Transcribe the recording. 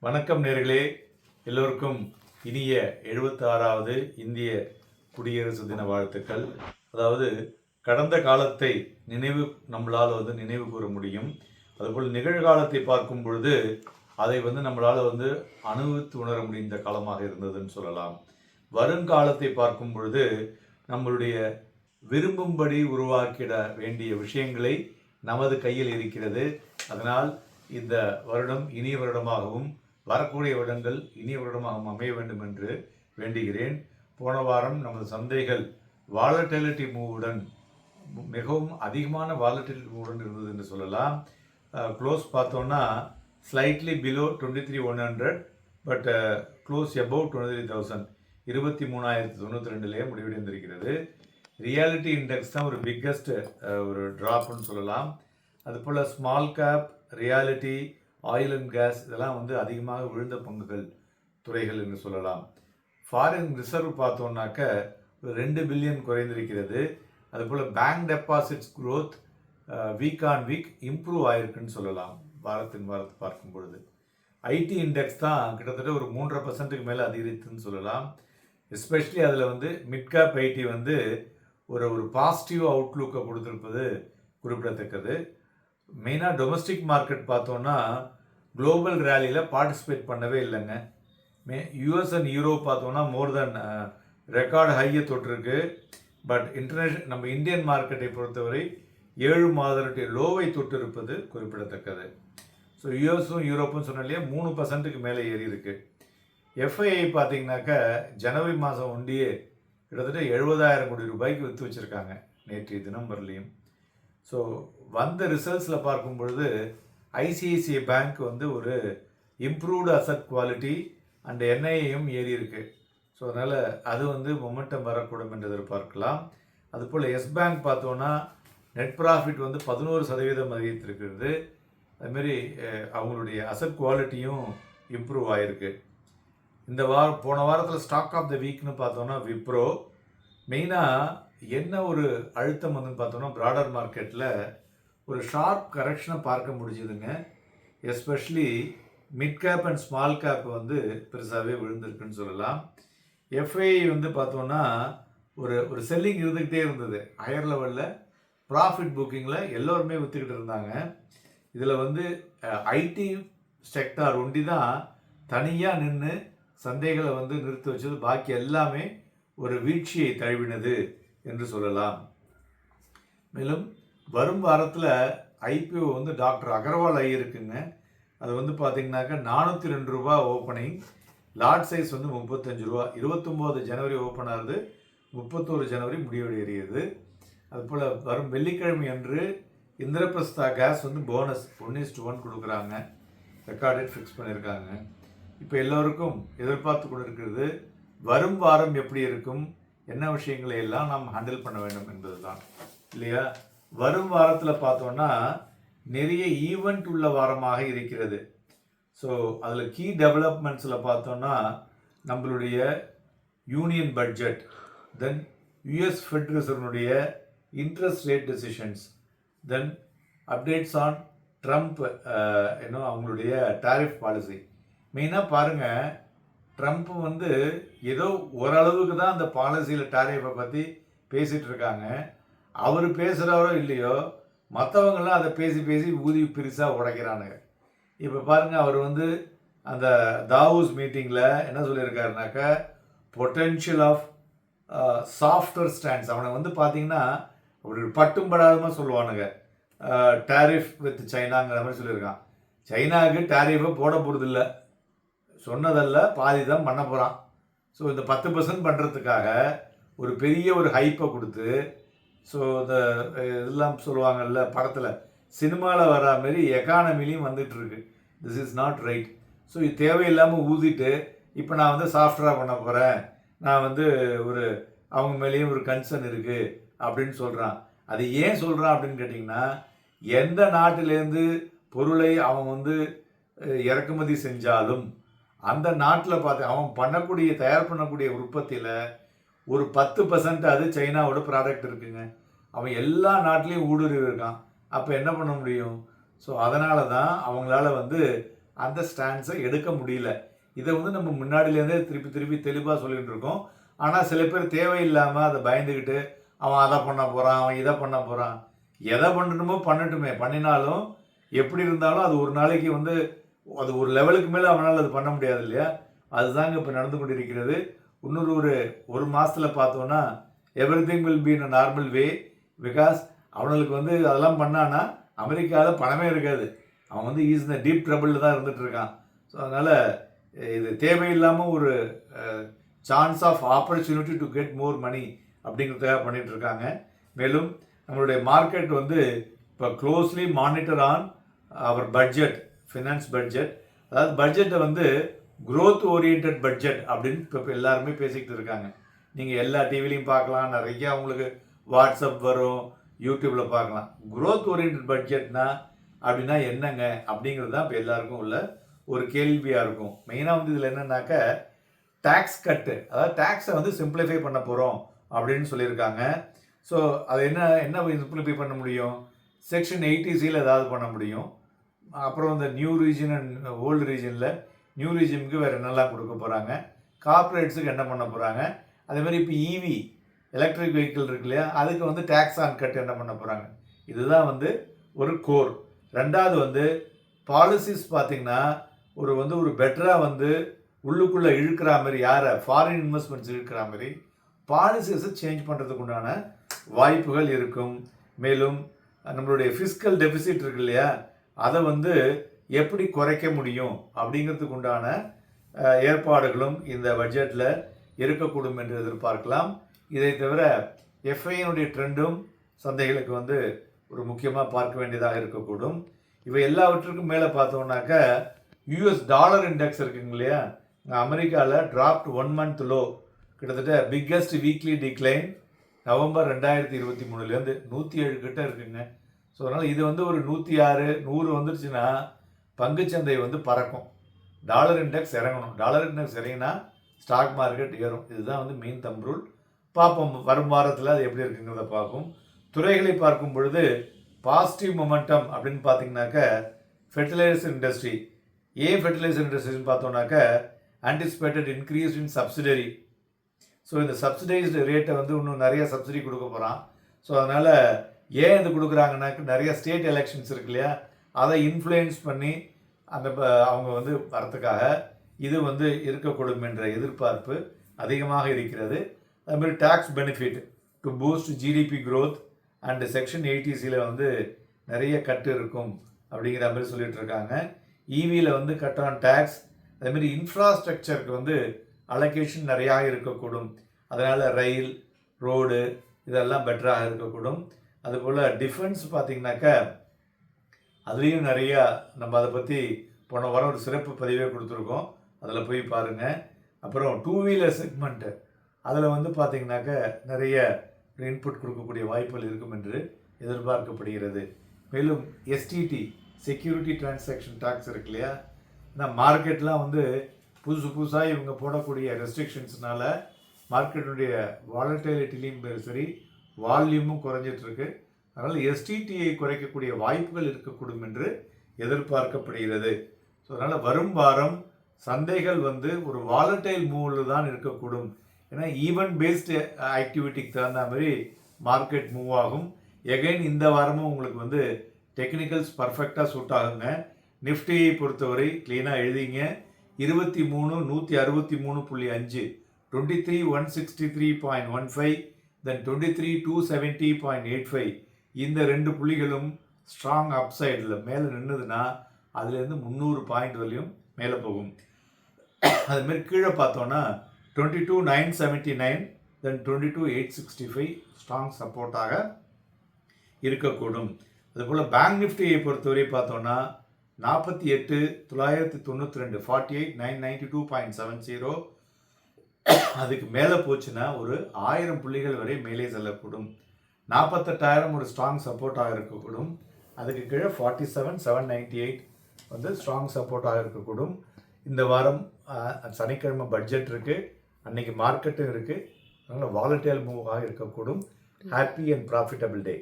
வணக்கம் நேர்களே, எல்லோருக்கும் இனிய 76வது இந்திய குடியரசு தின வாழ்த்துக்கள். அதாவது கடந்த காலத்தை நம்மளால் நினைவு கூற முடியும். அதுபோல் நிகழ்காலத்தை பார்க்கும் பொழுது அதை நம்மளால் அனுபவித்து உணர முடிந்த காலமாக இருந்ததுன்னு சொல்லலாம். வருங்காலத்தை பார்க்கும் பொழுது நம்மளுடைய விரும்பும்படி உருவாக்கிட வேண்டிய விஷயங்களை நமது கையில் இருக்கிறது. அதனால் இந்த வருடம் இனிய வருடமாகவும் வரக்கூடிய வருடங்கள் இனிய வருடமாகவும் அமைய வேண்டும் என்று வேண்டுகிறேன். போன வாரம் நமது சந்தைகள் வாலட்டிலிட்டி மூவுடன் மிகவும் அதிகமான வாலட்டிலிட்டி மூவுடன் இருந்தது என்று சொல்லலாம். க்ளோஸ் பார்த்தோன்னா slightly below 23,100 but close above 23,000 23,092 முடிவடைந்திருக்கிறது. ரியாலிட்டி இண்டெக்ஸ் தான் ஒரு பிக்கஸ்ட் ஒரு ட்ராப்னு சொல்லலாம். அதுபோல் small cap, reality, oil and gas இதெல்லாம் அதிகமாக விழுந்த பங்குகள் துறைகள் என்று சொல்லலாம். ஃபாரின் ரிசர்வ் பார்த்தோன்னாக்க 2 பில்லியன் குறைந்திருக்கிறது. அதுபோல் bank deposits growth week on week improve ஆயிருக்குன்னு சொல்லலாம். வாரத்தை பார்க்கும் பொழுது ஐடி இண்டெக்ஸ் தான் கிட்டத்தட்ட ஒரு 3% மேலே அதிகரித்துன்னு சொல்லலாம். எஸ்பெஷலி அதில் மிட் கேப் ஐடி ஒரு பாசிட்டிவ் அவுட்லுக்கை கொடுத்துருப்பது குறிப்பிடத்தக்கது. மெயினாக டொமஸ்டிக் மார்க்கெட் பார்த்தோன்னா குளோபல் ரேலியில் பார்ட்டிசிபேட் பண்ணவே இல்லைங்க. யூஎஸ் அண்ட் யூரோப் பார்த்தோன்னா மோர் தென் ரெக்கார்டு ஹையை தொட்டிருக்கு. பட் நம்ம இந்தியன் மார்க்கெட்டை பொறுத்தவரை 7 மாதத்துடைய லோவை தொட்டு இருப்பது குறிப்பிடத்தக்கது. ஸோ யூஎஸும் யூரோப்பும் சொன்ன இல்லையா 3%க்கு மேலே ஏறி இருக்கு. எஃப்ஐஐ பார்த்தீங்கன்னாக்கா ஜனவரி மாதம் ஒண்டியே கிட்டத்தட்ட 70,000 கோடி ரூபாய்க்கு விற்று வச்சுருக்காங்க நேற்றைய தினம் வரலையும். ஸோ வந்த ரிசல்ட்ஸில் பார்க்கும் பொழுது ஐசிஐசிஐ பேங்க் ஒரு இம்ப்ரூவ்டு அசட் குவாலிட்டி அண்ட் என்ஐஏயும் ஏறி இருக்கு. ஸோ அதனால் அது மொமெண்டம் வரக்கூடும் என்று எதிர்பார்க்கலாம். அதுபோல் எஸ் பேங்க் பார்த்தோன்னா நெட் ப்ராஃபிட் 11% அதிகரித்திருக்கிறது. அதுமாரி அவங்களுடைய அசட் குவாலிட்டியும் இம்ப்ரூவ் ஆகிருக்கு. போன வாரத்தில் ஸ்டாக் ஆஃப் த வீக்னு பார்த்தோன்னா விப்ரோ. மெயினாக என்ன ஒரு அழுத்தம் பார்த்தோன்னா ப்ராடர் மார்க்கெட்டில் ஒரு ஷார்ப் கரெக்ஷனை பார்க்க முடிஞ்சுதுங்க. Especially mid cap and small cap பெருசாகவே விழுந்திருக்குன்னு சொல்லலாம். எஃப்ஐ பார்த்தோன்னா ஒரு செல்லிங் இருந்துக்கிட்டே இருந்தது. ஹையர் லெவலில் ப்ராஃபிட் புக்கிங்கில் எல்லோருமே விற்றுக்கிட்டு இருந்தாங்க. இதில் ஐடி செக்டார் ஒண்டி தான் தனியாக நின்று சந்தைகளை நிறுத்தி வச்சது. பாக்கி எல்லாமே ஒரு வீழ்ச்சியை தழுவினது என்று சொல்லலாம். மேலும் வரும் வாரத்தில் ஐபிஓ டாக்டர் அகர்வால் இருக்குங்க. அது பார்த்தீங்கன்னாக்கா 402 ரூபா ஓப்பனிங், லாட் சைஸ் 35 ரூபா. 29 ஜனவரி ஓப்பன் ஆகுது, 31 ஜனவரி முடிவடைகிறது. அதுபோல் வரும் வெள்ளிக்கிழமை அன்று இந்திரபிரஸ்தா கேஸ் போனஸ் 1:1 கொடுக்குறாங்க. ரெக்கார்டேட் ஃபிக்ஸ் பண்ணியிருக்காங்க. இப்போ எல்லோருக்கும் எதிர்பார்த்து கொண்டு இருக்கிறது வரும் வாரம் எப்படி இருக்கும், என்ன விஷயங்களை எல்லாம் நாம் ஹேண்டில் பண்ண வேண்டும் என்பது தான் இல்லையா. வரும் வாரத்தில் பார்த்தோன்னா நிறைய ஈவெண்ட் உள்ள வாரமாக இருக்கிறது. ஸோ அதில் கீ டெவலப்மெண்ட்ஸில் பார்த்தோன்னா நம்மளுடைய union budget, then US Fed ரிசர்வனுடைய interest rate decisions, then updates on Trump அவங்களுடைய டாரிஃப் பாலிசி. மெயினாக பாருங்கள், ட்ரம்ப் ஏதோ ஓரளவுக்கு தான் அந்த பாலிசியில் டாரிஃபை பற்றி பேசிகிட்டு இருக்காங்க. அவர் பேசுகிறாரோ இல்லையோ மற்றவங்களாம் அதை பேசி பேசி ஊதி பெருசாக உடைக்கிறானுங்க. இப்போ பாருங்கள், அவர் அந்த தாவோஸ் மீட்டிங்கில் என்ன சொல்லியிருக்காருனாக்கா பொட்டென்ஷியல் ஆஃப் சாஃப்ட்வேர் ஸ்டாண்ட்ஸ். அவனை பார்த்தீங்கன்னா ஒரு பட்டும்படாதமாக சொல்லுவானுங்க. டாரிஃப் வித் சைனாங்கிற மாதிரி சொல்லியிருக்கான். சைனாவுக்கு டாரிஃபை போட போகிறதில்ல, சொன்னதல்ல, பாதி தான் பண்ண போகிறான். ஸோ இந்த 10% பண்ணுறதுக்காக ஒரு பெரிய ஒரு ஹைப்பை கொடுத்து, ஸோ இந்த இதெல்லாம் சொல்லுவாங்கல்ல படத்தில், சினிமாவில் வர மாரி எக்கானமிலையும் வந்துட்டுருக்கு. This is not right. So இது தேவையில்லாமல் ஊதிட்டு இப்போ நான் சாஃப்ட்வேராக பண்ண போகிறேன், நான் ஒரு அவங்க மேலேயும் ஒரு கன்சர்ன் இருக்குது அப்படின்னு சொல்கிறான். அது ஏன் சொல்கிறான் அப்படின்னு கேட்டிங்கன்னா, எந்த நாட்டிலேருந்து பொருளை அவன் இறக்குமதி செஞ்சாலும் அந்த நாட்டில் பார்த்து அவன் தயார் பண்ணக்கூடிய உற்பத்தியில் ஒரு 10% அது சைனாவோட ப்ராடக்ட் இருக்குங்க. அவன் எல்லா நாட்டிலையும் ஊடுருவி இருக்கான். அப்போ என்ன பண்ண முடியும்? ஸோ அதனால தான் அவங்களால அந்த ஸ்டாண்ட்ஸை எடுக்க முடியல. இதை வந்து நம்ம முன்னாடியிலேருந்தே திருப்பி தெளிவாக சொல்லிகிட்டு இருக்கோம். ஆனால் சில பேர் தேவையில்லாமல் அதை பயந்துக்கிட்டு அவன் அதை பண்ண போகிறான், அவன் இதை பண்ண போகிறான். எதை பண்ணணுமோ பண்ணட்டுமே, பண்ணினாலும் எப்படி இருந்தாலும் அது ஒரு நாளைக்கு வந்து அது ஒரு லெவலுக்கு மேலே அவனால் அது பண்ண முடியாது இல்லையா? அதுதாங்க இப்போ நடந்து கொண்டிருக்கிறது. ஒரு மாதத்தில் பார்த்தோன்னா everything will be in a normal way. Because அவனுக்கு வந்து அதெல்லாம் பண்ணான்னா அமெரிக்காவில் பணமே இருக்காது. அவன் வந்து ஈஸ் இந்த டீப் ட்ரபிளில் தான் இருந்துகிட்டு இருக்கான். ஸோ அதனால் இது தேவையில்லாமல் ஒரு chance of opportunity to get more money அப்படிங்கிறதுக்காக பண்ணிகிட்டு இருக்காங்க. மேலும் நம்மளுடைய மார்க்கெட் வந்து இப்போ closely monitor on our budget, finance budget. அதாவது பட்ஜெட்டை வந்து க்ரோத் ஓரியன்ட் பட்ஜெட் அப்படின்னு இப்போ எல்லாருமே பேசிக்கிட்டு இருக்காங்க. நீங்கள் எல்லா டிவிலையும் பார்க்கலாம், நிறையா உங்களுக்கு வாட்ஸ்அப் வரும், யூடியூப்பில் பார்க்கலாம். க்ரோத் ஓரியன்ட் பட்ஜெட்னா அப்படின்னா என்னங்க அப்படிங்கிறது தான் இப்போ எல்லாருக்கும் உள்ள ஒரு கேள்வியாக இருக்கும். மெயினாக வந்து இதில் என்னன்னாக்க டேக்ஸ் கட்டு, அதாவது டேக்ஸை வந்து சிம்பிளிஃபை பண்ண போகிறோம் அப்படின்னு சொல்லியிருக்காங்க. ஸோ அது என்ன சிம்பிளிஃபை பண்ண முடியும்? செக்ஷன் 80C ஏதாவது பண்ண முடியும். அப்புறம் இந்த நியூ ரீஜன் அண்ட் ஓல்டு ரீஜனில் நியூ ரீஜனுக்கு வேறு என்னெல்லாம் கொடுக்க போகிறாங்க, கார்ப்பரேட்ஸுக்கு என்ன பண்ண போகிறாங்க, அதேமாதிரி இப்போ இவி எலக்ட்ரிக் வெஹிக்கிள் இருக்கு இல்லையா, அதுக்கு வந்து டேக்ஸ் ஆன் கட் என்ன பண்ண போகிறாங்க. இதுதான் வந்து ஒரு கோர். ரெண்டாவது வந்து பாலிசிஸ் பார்த்திங்கன்னா ஒரு பெட்டராக வந்து உள்ளுக்குள்ளே இழுக்கிற மாதிரி, யாரை ஃபாரின் இன்வெஸ்ட்மெண்ட்ஸ் இழுக்கிற மாதிரி பாலிசிஸை சேஞ்ச் பண்ணுறதுக்கு உண்டான வாய்ப்புகள் இருக்கும். மேலும் நம்மளுடைய ஃபிஸ்கல் டெபிசிட் இருக்கு இல்லையா, அதை வந்து எப்படி குறைக்க முடியும் அப்படிங்கிறதுக்கு உண்டான ஏற்பாடுகளும் இந்த பட்ஜெட்டில் இருக்கக்கூடும் என்று எதிர்பார்க்கலாம். இதை தவிர எஃப்ஐனுடைய ட்ரெண்டும் சந்தைகளுக்கு வந்து ஒரு முக்கியமாக பார்க்க வேண்டியதாக இருக்கக்கூடும். இவை எல்லாவற்றுக்கும் மேலே பார்த்தோம்னாக்க யூஎஸ் டாலர் இண்டெக்ஸ் இருக்குங்க இல்லையா, அமெரிக்காவில் டிராப்ட் 1 month லோ, கிட்டத்தட்ட பிக்கஸ்ட் வீக்லி டிக்ளைன் நவம்பர் 2023 107 கிட்ட இருக்குங்க. ஸோ அதனால் இது வந்து ஒரு 106 100 வந்துருச்சுன்னா பங்குச்சந்தை வந்து பறக்கும். டாலர் இண்டெக்ஸ் இறங்கணும். டாலர் இண்டெக்ஸ் இறங்கினா ஸ்டாக் மார்க்கெட் ஏறும். இதுதான் வந்து மெயின் தம் ரூல். பார்ப்போம் வரும் வாரத்தில் அது எப்படி இருக்குங்கிறத பார்ப்போம். துறைகளை பார்க்கும் பொழுது பாசிட்டிவ் மொமெண்டம் அப்படின்னு பார்த்தீங்கன்னாக்க ஃபெர்டிலைசர் இண்டஸ்ட்ரி. ஏன் ஃபெர்டிலைசர் இண்டஸ்ட்ரின்னு பார்த்தோம்னாக்க anticipated increase in subsidiary. So இந்த சப்சிடைஸ்டு ரேட்டை வந்து இன்னும் நிறைய சப்சிடி கொடுக்க போகிறான். ஸோ அதனால் ஏன் இது கொடுக்குறாங்கன்னாக்க நிறைய ஸ்டேட் எலெக்ஷன்ஸ் இருக்கு இல்லையா, அதை இன்ஃப்ளூயன்ஸ் பண்ணி அந்த அவங்க வந்து வரத்துக்காக இது வந்து இருக்கக்கூடும் என்ற எதிர்பார்ப்பு அதிகமாக இருக்கிறது. அதுமாதிரி tax benefit to boost GDP growth and section 80C வந்து நிறைய கட்டு இருக்கும் அப்படிங்கிற மாதிரி சொல்லிட்டு இருக்காங்க. இவியில் வந்து கட் ஆன் டேக்ஸ், அதேமாதிரி இன்ஃப்ராஸ்ட்ரக்சருக்கு வந்து அலோகேஷன் நிறையா இருக்கக்கூடும். அதனால் ரயில், ரோடு இதெல்லாம் பெட்டராக இருக்கக்கூடும். அதுபோல் டிஃபென்ஸ் பார்த்திங்கனாக்க அதுலேயும் நிறையா நம்ம அதை பற்றி போன வாரம் ஒரு சிறப்பு பதிவே கொடுத்துருக்கோம், அதில் போய் பாருங்கள். அப்புறம் 2 வீலர் செக்மெண்ட்டு, அதில் வந்து பார்த்திங்கனாக்க நிறைய இன்புட் கொடுக்கக்கூடிய வாய்ப்புகள் இருக்கும் என்று எதிர்பார்க்கப்படுகிறது. மேலும் எஸ்டிடி செக்யூரிட்டி டிரான்சாக்ஷன் டேக்ஸ் இருக்கு இல்லையா, இந்த மார்க்கெட்லாம் வந்து புதுசாக இவங்க போடக்கூடிய ரெஸ்ட்ரிக்ஷன்ஸ்னால மார்க்கெட்டுடைய வாலட்டிலிட்டிலையும் சரி வால்யூமும் குறைஞ்சிட்ருக்கு. அதனால் எஸ்டிடியை குறைக்கக்கூடிய வாய்ப்புகள் இருக்கக்கூடும் என்று எதிர்பார்க்கப்படுகிறது. ஸோ அதனால் வரும் வாரம் சந்தைகள் வந்து ஒரு வாலட்டைல் மூவில் தான் இருக்கக்கூடும். ஏன்னா ஈவென்ட் பேஸ்டு ஆக்டிவிட்டிக்கு தகுந்த மாதிரி மார்க்கெட் மூவ் ஆகும். எகைன் இந்த வாரமும் உங்களுக்கு வந்து டெக்னிக்கல்ஸ் பர்ஃபெக்டாக சூட் ஆகுங்க. நிஃப்டியை பொறுத்தவரை க்ளீனாக எழுதிங்க. 23,163.5, 23,163.15, தென் 23,270.85 இந்த 2 புள்ளிகளும் ஸ்ட்ராங் அப்சைடில் மேலே நின்றுதுன்னா அதுலேருந்து 300 பாயிண்ட் வரையும் மேலே போகும். அதுமாரி கீழே பார்த்தோன்னா 22,979, தென் 22,865 ஸ்ட்ராங் சப்போர்ட்டாக இருக்கக்கூடும். அதுபோல் பேங்க் நிஃப்டியை பொறுத்தவரை பார்த்தோன்னா 48,992, 48,992.70 அதுக்கு மேலே போச்சுன்னா ஒரு 1000 புள்ளிகள் வரை மேலே செல்லக்கூடும். 48,000 ஒரு ஸ்ட்ராங் சப்போர்ட்டாக இருக்கக்கூடும். அதுக்கு கீழே 47,798 வந்து ஸ்ட்ராங் சப்போர்ட்டாக இருக்கக்கூடும். இந்த வாரம் சனிக்கிழமை பட்ஜெட் இருக்குது, அன்றைக்கி மார்க்கெட்டும் இருக்குது. அதனால் வாலட்டைல் மூவாக இருக்கக்கூடும். Happy and profitable day.